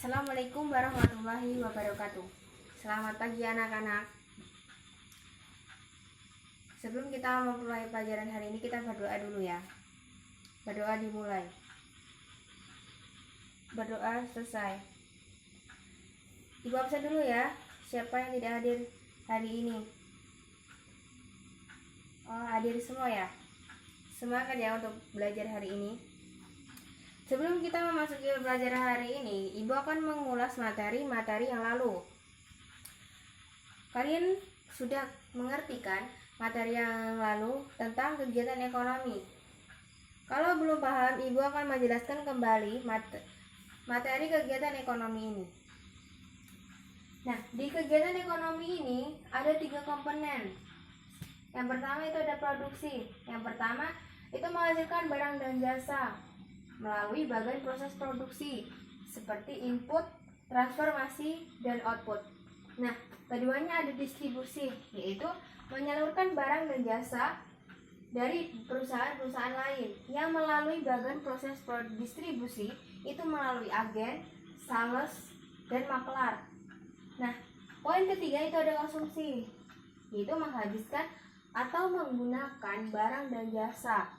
Assalamualaikum warahmatullahi wabarakatuh. Selamat pagi anak-anak. Sebelum kita memulai pelajaran hari ini, kita berdoa dulu ya. Berdoa dimulai. Berdoa selesai. Ibu absen dulu ya. Siapa yang tidak hadir hari ini? Oh, hadir semua ya. Semangat ya untuk belajar hari ini. Sebelum kita memasuki pelajaran hari ini, Ibu akan mengulas materi-materi yang lalu. Kalian sudah mengerti kan materi yang lalu tentang kegiatan ekonomi? Kalau belum paham, Ibu akan menjelaskan kembali materi kegiatan ekonomi ini. Nah, di kegiatan ekonomi ini ada 3 komponen. Yang pertama itu ada produksi. Yang pertama itu menghasilkan barang dan jasa melalui bagian proses produksi seperti input, transformasi, dan output. Nah, keduanya ada distribusi, yaitu menyalurkan barang dan jasa dari perusahaan-perusahaan lain yang melalui bagian proses distribusi itu melalui agen, sales, dan maklar. Nah, poin ketiga itu ada konsumsi, yaitu menghabiskan atau menggunakan barang dan jasa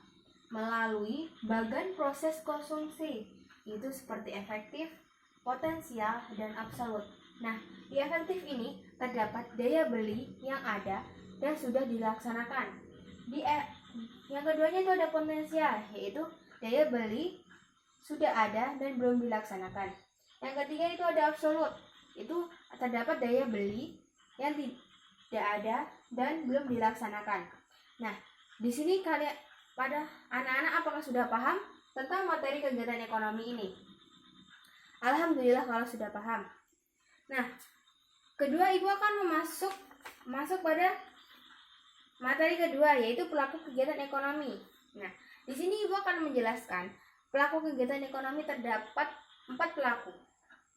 melalui bagian proses konsumsi, itu seperti efektif, potensial, dan absolut. Nah, di efektif ini terdapat daya beli yang ada dan sudah dilaksanakan. Yang keduanya itu ada potensial, yaitu daya beli sudah ada dan belum dilaksanakan. Yang ketiga itu ada absolut, itu terdapat daya beli yang tidak ada dan belum dilaksanakan. Nah, di sini pada anak-anak apakah sudah paham tentang materi kegiatan ekonomi ini? Alhamdulillah kalau sudah paham. Nah, kedua Ibu akan masuk pada materi kedua, yaitu pelaku kegiatan ekonomi. Nah, di sini Ibu akan menjelaskan pelaku kegiatan ekonomi terdapat 4 pelaku.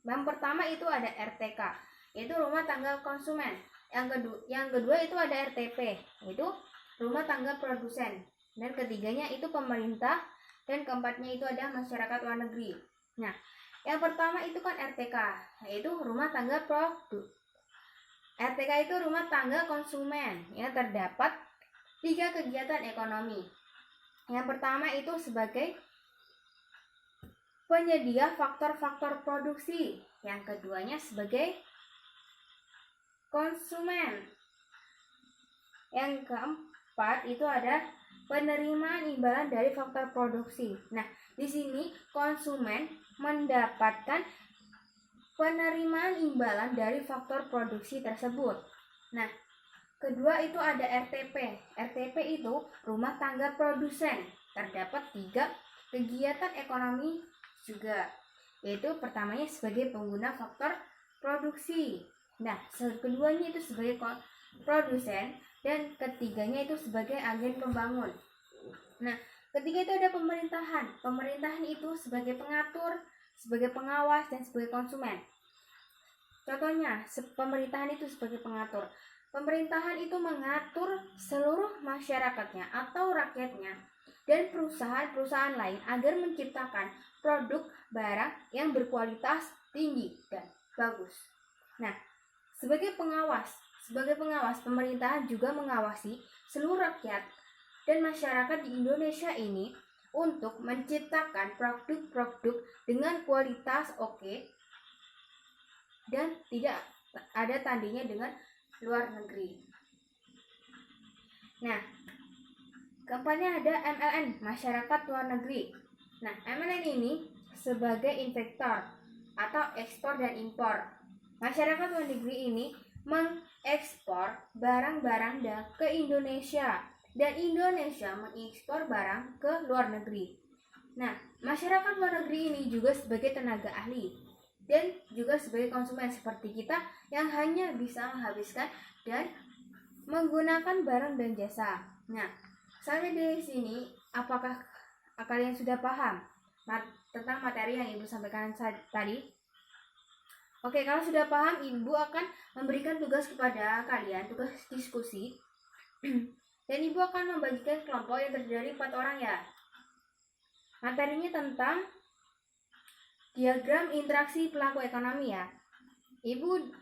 Yang pertama itu ada RTK, yaitu rumah tangga konsumen. Yang kedua itu ada RTP, yaitu rumah tangga produsen. Dan ketiganya itu pemerintah, dan keempatnya itu ada masyarakat luar negeri. Nah, yang pertama itu kan RTK, yaitu rumah tangga produk. RTK itu rumah tangga konsumen yang terdapat 3 kegiatan ekonomi. Yang pertama itu sebagai penyedia faktor-faktor produksi. Yang keduanya sebagai konsumen. Yang keempat itu ada penerimaan imbalan dari faktor produksi. Nah, di sini konsumen mendapatkan penerimaan imbalan dari faktor produksi tersebut. Nah, kedua itu ada RTP. RTP itu rumah tangga produsen. Terdapat 3 kegiatan ekonomi juga, yaitu pertamanya sebagai pengguna faktor produksi. Nah, keduanya itu sebagai produsen, dan ketiganya itu sebagai agen pembangun. Nah, ketiga itu ada pemerintahan. Pemerintahan itu sebagai pengatur, sebagai pengawas, dan sebagai konsumen. Contohnya, pemerintahan itu sebagai pengatur. Pemerintahan itu mengatur seluruh masyarakatnya atau rakyatnya dan perusahaan-perusahaan lain agar menciptakan produk barang yang berkualitas tinggi dan bagus. Nah, sebagai pengawas, pemerintahan juga mengawasi seluruh rakyat dan masyarakat di Indonesia ini untuk menciptakan produk-produk dengan kualitas oke dan tidak ada tandingnya dengan luar negeri. Nah, keempatnya ada MLN, masyarakat luar negeri. Nah, MLN ini sebagai investor atau ekspor dan impor. Masyarakat luar negeri ini mengekspor barang-barang ke Indonesia dan Indonesia mengekspor barang ke luar negeri. Nah, masyarakat luar negeri ini juga sebagai tenaga ahli dan juga sebagai konsumen seperti kita yang hanya bisa menghabiskan dan menggunakan barang dan jasa. Nah, sampai di sini apakah kalian sudah paham tentang materi yang Ibu sampaikan tadi? Oke, kalau sudah paham, Ibu akan memberikan tugas kepada kalian, tugas diskusi. Dan Ibu akan membagikan kelompok yang terdiri dari 4 orang ya. Materinya tentang diagram interaksi pelaku ekonomi ya. Ibu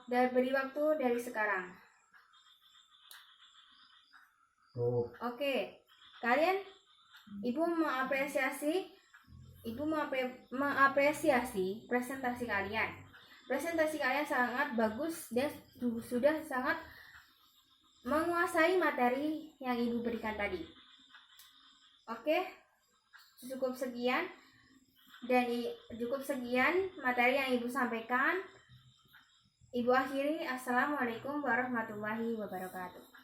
beri waktu dari sekarang. Oke, kalian Ibu mengapresiasi presentasi kalian. Presentasi kalian sangat bagus dan sudah sangat menguasai materi yang Ibu berikan tadi. Oke, cukup sekian materi yang Ibu sampaikan. Ibu akhiri, Assalamualaikum warahmatullahi wabarakatuh.